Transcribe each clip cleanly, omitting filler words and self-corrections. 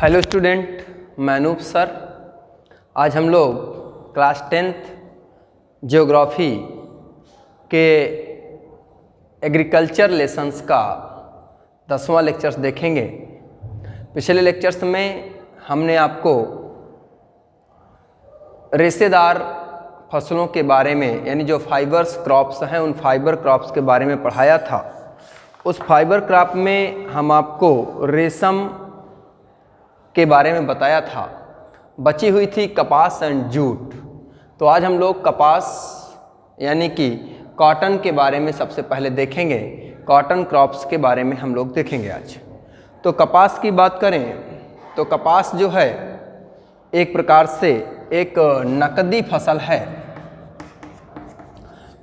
Hello student, मैं Anoop sir. आज हम लोग क्लास 10th ज्योग्राफी के एग्रीकल्चर लेसन्स का 10वां लेक्चर्स देखेंगे। पिछले लेक्चर्स में हमने आपको रेशेदार फसलों के बारे में, यानी जो फाइबर्स क्रॉप्स हैं, उन फाइबर क्रॉप्स के बारे में पढ़ाया था। उस फाइबर क्रॉप में हम आपको रेशम के बारे में बताया था। बची हुई थी कपास एंड जूट। तो आज हम लोग कपास यानी कि कॉटन के बारे में सबसे पहले देखेंगे। कॉटन क्रॉप्स के बारे में हम लोग देखेंगे आज। तो कपास की बात करें तो कपास जो है एक प्रकार से एक नकदी फसल है।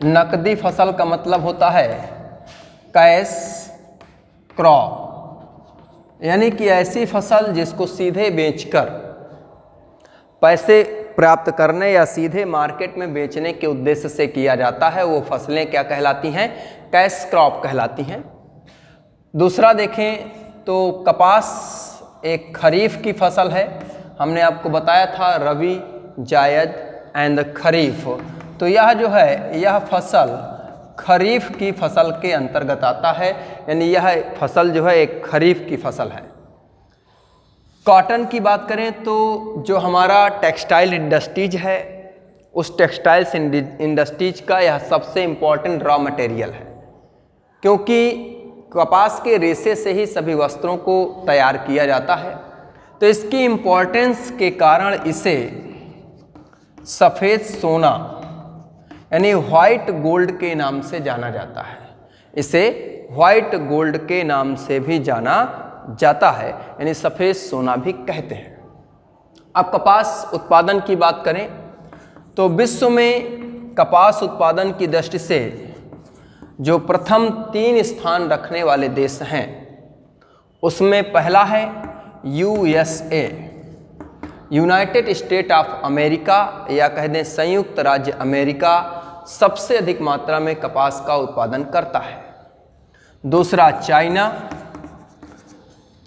नकदी फसल का मतलब होता है कैश क्रॉप, यानी कि ऐसी फसल जिसको सीधे बेचकर पैसे प्राप्त करने या सीधे मार्केट में बेचने के उद्देश्य से किया जाता है। वो फसलें क्या कहलाती हैं? कैश क्रॉप कहलाती हैं। दूसरा देखें तो कपास एक खरीफ की फसल है। हमने आपको बताया था रबी, जायद एंड खरीफ। तो यह जो है यह फसल खरीफ की फसल के अंतर्गत आता है, यानी यह फसल जो है एक खरीफ की फसल है। कॉटन की बात करें तो जो हमारा टेक्सटाइल इंडस्ट्रीज है, उस टेक्सटाइल्स इंडस्ट्रीज का यह सबसे इम्पॉर्टेंट रॉ मटेरियल है, क्योंकि कपास के रेशे से ही सभी वस्त्रों को तैयार किया जाता है। तो इसकी इम्पॉर्टेंस के कारण इसे सफ़ेद सोना यानी व्हाइट गोल्ड के नाम से जाना जाता है। इसे व्हाइट गोल्ड के नाम से भी जाना जाता है, यानी सफ़ेद सोना भी कहते हैं। अब कपास उत्पादन की बात करें तो विश्व में कपास उत्पादन की दृष्टि से जो प्रथम 3 स्थान रखने वाले देश हैं, उसमें पहला है USA, United state of America, या कह दें संयुक्त राज्य अमेरिका सबसे अधिक मात्रा में कपास का उत्पादन करता है। दूसरा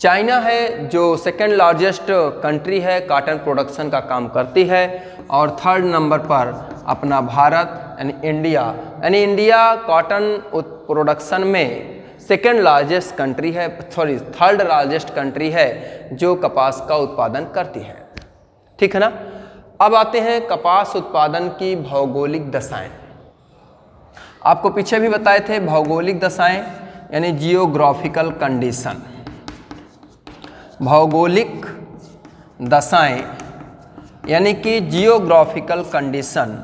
चाइना है जो सेकेंड लार्जेस्ट कंट्री है, कॉटन प्रोडक्शन का काम करती है। और थर्ड नंबर पर अपना भारत यानी इंडिया कॉटन प्रोडक्शन में सेकेंड लार्जेस्ट कंट्री है, थर्ड लार्जेस्ट कंट्री है जो कपास का उत्पादन करती है। ठीक है ना। अब आते हैं कपास उत्पादन की भौगोलिक दशाएं। आपको पीछे भी बताए थे भौगोलिक दशाएं यानी जियोग्राफिकल कंडीशन। भौगोलिक दशाएं यानी कि जियोग्राफिकल कंडीशन।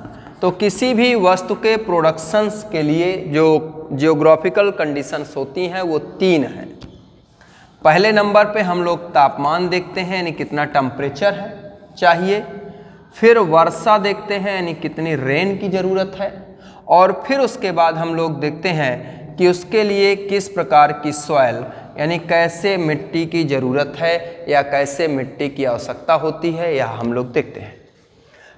तो किसी भी वस्तु के प्रोडक्शंस के लिए जो जियोग्राफिकल कंडीशंस होती हैं वो 3 हैं। पहले नंबर पे हम लोग तापमान देखते हैं, यानी कितना टेम्परेचर है चाहिए। फिर वर्षा देखते हैं, यानी कितनी रेन की ज़रूरत है। और फिर उसके बाद हम लोग देखते हैं कि उसके लिए किस प्रकार की सॉइल यानी कैसे मिट्टी की ज़रूरत है या कैसे मिट्टी की आवश्यकता होती है, यह हम लोग देखते हैं।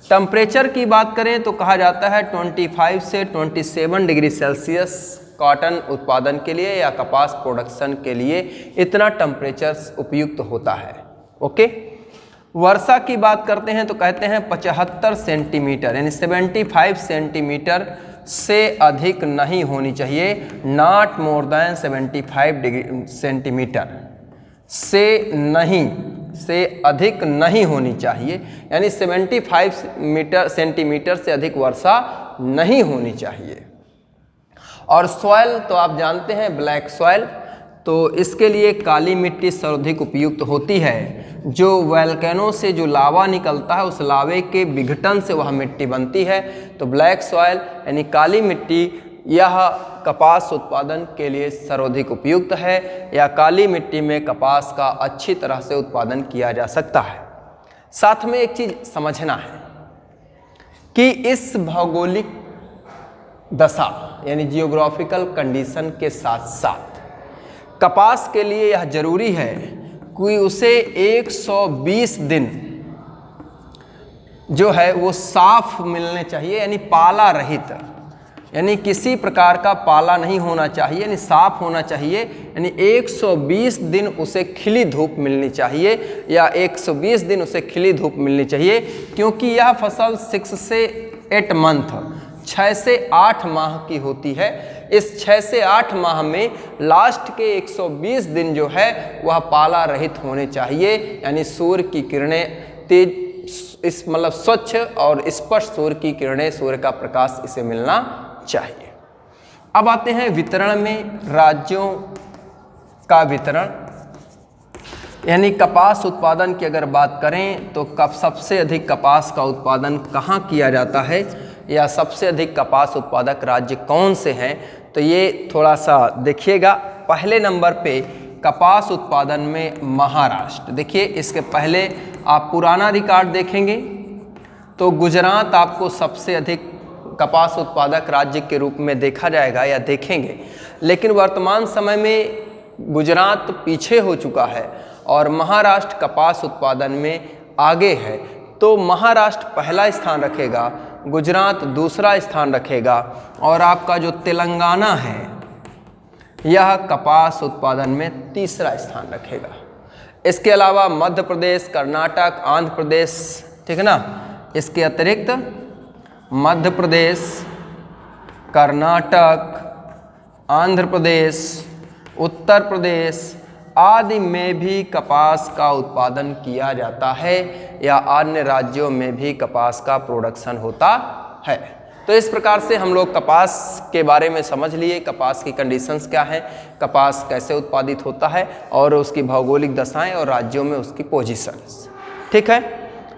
टेम्परेचर की बात करें तो कहा जाता है 25 से 27 डिग्री सेल्सियस कॉटन उत्पादन के लिए या कपास प्रोडक्शन के लिए इतना टेम्परेचर उपयुक्त होता है। ओके। वर्षा की बात करते हैं तो कहते हैं 75 सेंटीमीटर यानी 75 सेंटीमीटर से अधिक नहीं होनी चाहिए। नॉट मोर देन 75 सेंटीमीटर से अधिक नहीं होनी चाहिए, यानी 75 सेंटीमीटर से अधिक वर्षा नहीं होनी चाहिए। और सॉइल तो आप जानते हैं ब्लैक सॉइल, तो इसके लिए काली मिट्टी सर्वाधिक उपयुक्त होती है। जो वोल्केनो से जो लावा निकलता है, उस लावे के विघटन से वह मिट्टी बनती है। तो ब्लैक सॉइल यानी काली मिट्टी यह कपास उत्पादन के लिए सर्वाधिक उपयुक्त है, या काली मिट्टी में कपास का अच्छी तरह से उत्पादन किया जा सकता है। साथ में एक चीज़ समझना है कि इस भौगोलिक दशा यानी जियोग्राफिकल कंडीशन के साथ साथ कपास के लिए यह जरूरी है कि उसे 120 दिन जो है वो साफ मिलने चाहिए, यानी पाला रहित। यानी किसी प्रकार का पाला नहीं होना चाहिए, यानी साफ होना चाहिए, यानी 120 दिन उसे खिली धूप मिलनी चाहिए या 120 दिन उसे खिली धूप मिलनी चाहिए, क्योंकि यह फसल 6 से 8 मंथ 6 से 8 माह की होती है। इस 6 से 8 माह में लास्ट के 120 दिन जो है वह पाला रहित होने चाहिए, यानी सूर्य की किरणें तेज इस मतलब स्वच्छ और स्पष्ट सूर्य की किरणें, सूर्य का प्रकाश इसे मिलना चाहिए। अब आते हैं वितरण में, राज्यों का वितरण, यानी कपास उत्पादन की अगर बात करें तो सबसे अधिक कपास का उत्पादन कहाँ किया जाता है या सबसे अधिक कपास उत्पादक राज्य कौन से हैं, तो ये थोड़ा सा देखिएगा। पहले नंबर पे कपास उत्पादन में महाराष्ट्र। देखिए इसके पहले आप पुराना रिकॉर्ड देखेंगे तो गुजरात आपको सबसे अधिक कपास उत्पादक राज्य के रूप में देखा जाएगा या देखेंगे, लेकिन वर्तमान समय में गुजरात पीछे हो चुका है और महाराष्ट्र कपास उत्पादन में आगे है। तो महाराष्ट्र पहला स्थान रखेगा, गुजरात दूसरा स्थान रखेगा और आपका जो तेलंगाना है यह कपास उत्पादन में तीसरा स्थान रखेगा। इसके अलावा मध्य प्रदेश, कर्नाटक, आंध्र प्रदेश, ठीक है ना, इसके अतिरिक्त मध्य प्रदेश, कर्नाटक, आंध्र प्रदेश, उत्तर प्रदेश आदि में भी कपास का उत्पादन किया जाता है या अन्य राज्यों में भी कपास का प्रोडक्शन होता है। तो इस प्रकार से हम लोग कपास के बारे में समझ लिए, कपास की कंडीशंस क्या हैं, कपास कैसे उत्पादित होता है और उसकी भौगोलिक दशाएं और राज्यों में उसकी पोजीशंस। ठीक है,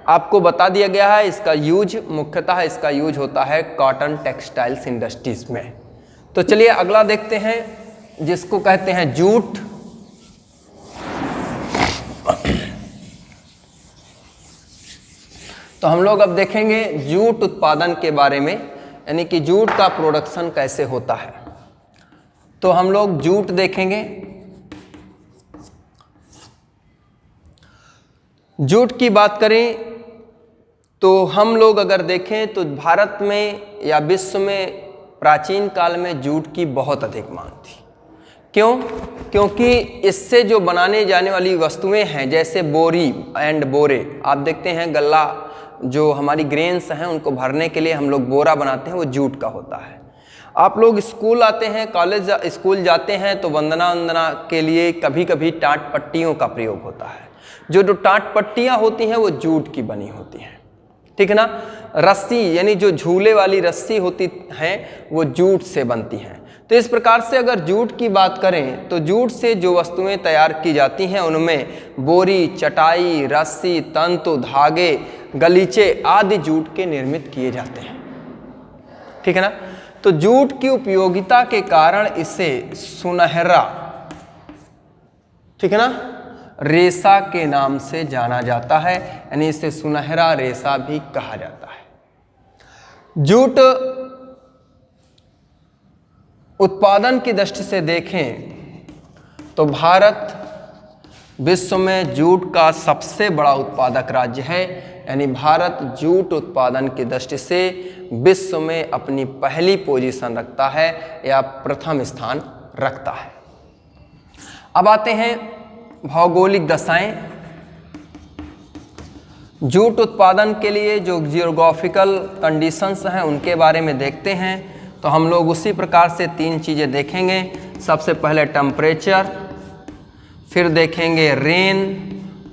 आपको बता दिया गया है इसका यूज, मुख्यतः इसका यूज होता है कॉटन टेक्सटाइल्स इंडस्ट्रीज में। तो चलिए अगला देखते हैं जिसको कहते हैं जूट। तो हम लोग अब देखेंगे जूट उत्पादन के बारे में, यानी कि जूट का प्रोडक्शन कैसे होता है। तो हम लोग जूट देखेंगे। जूट की बात करें तो हम लोग अगर देखें तो भारत में या विश्व में प्राचीन काल में जूट की बहुत अधिक मांग थी। क्यों? क्योंकि इससे जो बनाने जाने वाली वस्तुएं हैं जैसे बोरी एंड बोरे, आप देखते हैं गल्ला जो हमारी ग्रेन्स हैं उनको भरने के लिए हम लोग बोरा बनाते हैं, वो जूट का होता है। आप लोग स्कूल आते हैं, कॉलेज स्कूल जाते हैं तो वंदना के लिए कभी कभी टाट पट्टियों का प्रयोग होता है। जो टाट पट्टियाँ होती हैं वो जूट की बनी होती हैं, ठीक है ना। रस्सी यानी जो झूले वाली रस्सी होती हैं वो जूट से बनती हैं। तो इस प्रकार से अगर जूट की बात करें तो जूट से जो वस्तुएं तैयार की जाती हैं उनमें बोरी, चटाई, रस्सी, तंतु, धागे, गलीचे आदि जूट के निर्मित किए जाते हैं, ठीक है ना। तो जूट की उपयोगिता के कारण इसे सुनहरा, ठीक है ना, रेशा के नाम से जाना जाता है, यानी इसे सुनहरा रेशा भी कहा जाता है। जूट उत्पादन की दृष्टि से देखें तो भारत विश्व में जूट का सबसे बड़ा उत्पादक राज्य है, यानी भारत जूट उत्पादन की दृष्टि से विश्व में अपनी पहली पोजीशन रखता है या प्रथम स्थान रखता है। अब आते हैं भौगोलिक दशाएं। जूट उत्पादन के लिए जो जियोग्राफिकल कंडीशंस हैं उनके बारे में देखते हैं। तो हम लोग उसी प्रकार से तीन चीज़ें देखेंगे। सबसे पहले टेम्परेचर, फिर देखेंगे रेन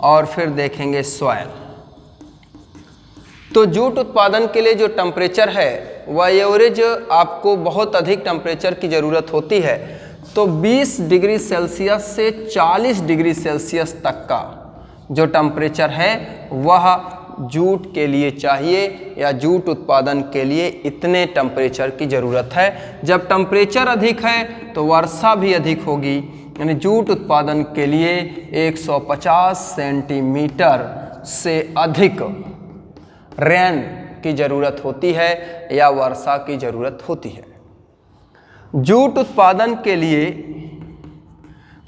और फिर देखेंगे सॉइल। तो जूट उत्पादन के लिए जो टेम्परेचर है वह एवरेज आपको बहुत अधिक टेम्परेचर की ज़रूरत होती है। तो 20 डिग्री सेल्सियस से 40 डिग्री सेल्सियस तक का जो टेम्परेचर है वह जूट के लिए चाहिए या जूट उत्पादन के लिए इतने टेम्परेचर की ज़रूरत है। जब टेम्परेचर अधिक है तो वर्षा भी अधिक होगी, यानी जूट उत्पादन के लिए 150 सेंटीमीटर से अधिक रेन की ज़रूरत होती है या वर्षा की ज़रूरत होती है। जूट उत्पादन के लिए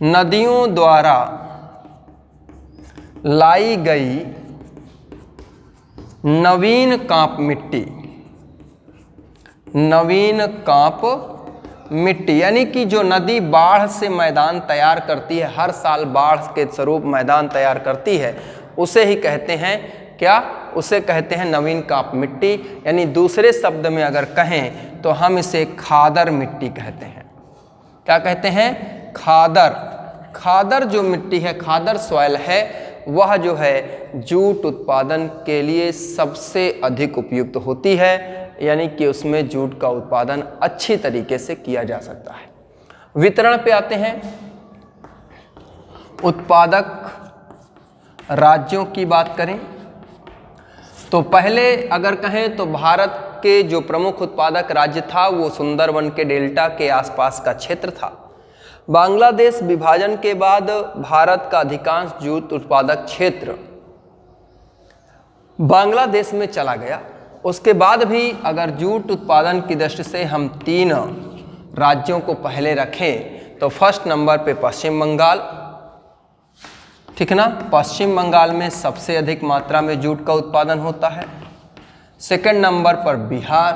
नदियों द्वारा लाई गई नवीन कांप मिट्टी नवीन कांप मिट्टी, यानी कि जो नदी बाढ़ से मैदान तैयार करती है, हर साल बाढ़ के स्वरूप मैदान तैयार करती है, उसे ही कहते हैं क्या, उसे कहते हैं नवीन कांप मिट्टी। यानी दूसरे शब्द में अगर कहें तो हम इसे खादर मिट्टी कहते हैं। क्या कहते हैं? खादर। खादर जो मिट्टी है, खादर सॉइल है, वह जो है जूट उत्पादन के लिए सबसे अधिक उपयुक्त होती है, यानी कि उसमें जूट का उत्पादन अच्छी तरीके से किया जा सकता है। वितरण पे आते हैं। उत्पादक राज्यों की बात करें तो पहले अगर कहें तो भारत के जो प्रमुख उत्पादक राज्य था वो सुंदरबन के डेल्टा के आसपास का क्षेत्र था। बांग्लादेश विभाजन के बाद भारत का अधिकांश जूट उत्पादक क्षेत्र बांग्लादेश में चला गया। उसके बाद भी अगर जूट उत्पादन की दृष्टि से हम 3 राज्यों को पहले रखें तो फर्स्ट नंबर पे पश्चिम बंगाल, ठीक ना, पश्चिम बंगाल में सबसे अधिक मात्रा में जूट का उत्पादन होता है। सेकंड नंबर पर बिहार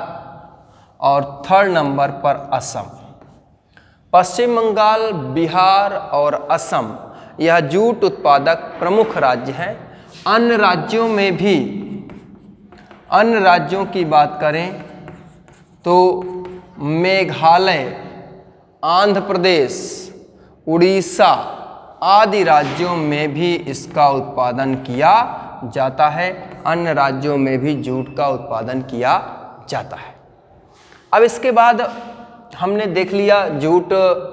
और थर्ड नंबर पर असम। पश्चिम बंगाल, बिहार और असम यह जूट उत्पादक प्रमुख राज्य हैं। अन्य राज्यों की बात करें तो मेघालय, आंध्र प्रदेश, उड़ीसा आदि राज्यों में भी इसका उत्पादन किया जाता है। अन्य राज्यों में भी जूट का उत्पादन किया जाता है। अब इसके बाद हमने देख लिया जूट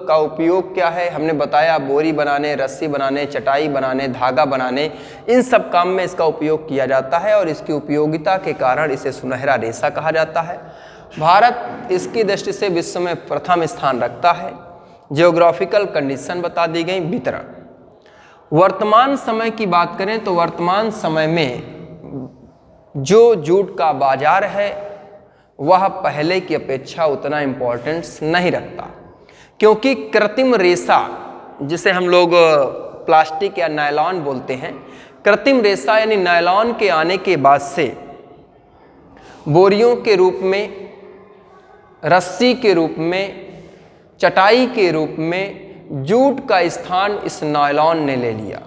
का उपयोग क्या है। हमने बताया बोरी बनाने, रस्सी बनाने, चटाई बनाने, धागा बनाने, इन सब काम में इसका उपयोग किया जाता है और इसकी उपयोगिता के कारण इसे सुनहरा रेशा कहा जाता है। भारत इसकी दृष्टि से विश्व में प्रथम स्थान रखता है। जियोग्राफिकल कंडीशन बता दी गई। वितरण, वर्तमान समय की बात करें तो वर्तमान समय में जो जूट का बाजार है वह पहले की अपेक्षा उतना इम्पोर्टेंस नहीं रखता, क्योंकि कृत्रिम रेशा, जिसे हम लोग प्लास्टिक या नायलॉन बोलते हैं, कृत्रिम रेशा यानी नायलॉन के आने के बाद से बोरियों के रूप में, रस्सी के रूप में, चटाई के रूप में जूट का स्थान इस नायलॉन ने ले लिया।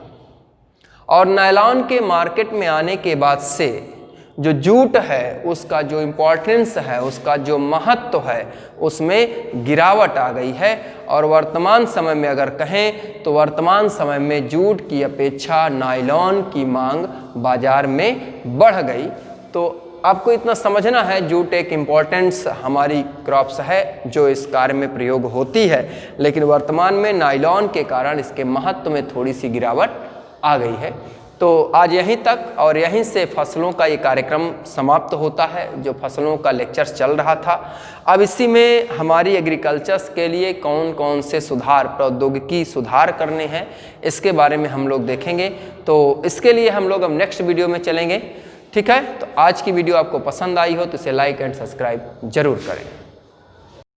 और नायलॉन के मार्केट में आने के बाद से जो जूट है उसका जो इम्पोर्टेंस है, उसका जो महत्व है, उसमें गिरावट आ गई है। और वर्तमान समय में अगर कहें तो वर्तमान समय में जूट की अपेक्षा नायलॉन की मांग बाजार में बढ़ गई। तो आपको इतना समझना है, जूट एक इम्पॉर्टेंस हमारी क्रॉप्स है जो इस कार्य में प्रयोग होती है, लेकिन वर्तमान में नायलॉन के कारण इसके महत्व में थोड़ी सी गिरावट आ गई है। तो आज यहीं तक, और यहीं से फसलों का ये कार्यक्रम समाप्त होता है, जो फसलों का लेक्चर्स चल रहा था। अब इसी में हमारी एग्रीकल्चर्स के लिए कौन कौन से सुधार, प्रौद्योगिकी सुधार करने हैं, इसके बारे में हम लोग देखेंगे। तो इसके लिए हम लोग अब नेक्स्ट वीडियो में चलेंगे। ठीक है, तो आज की वीडियो आपको पसंद आई हो तो इसे लाइक एंड सब्सक्राइब जरूर करें।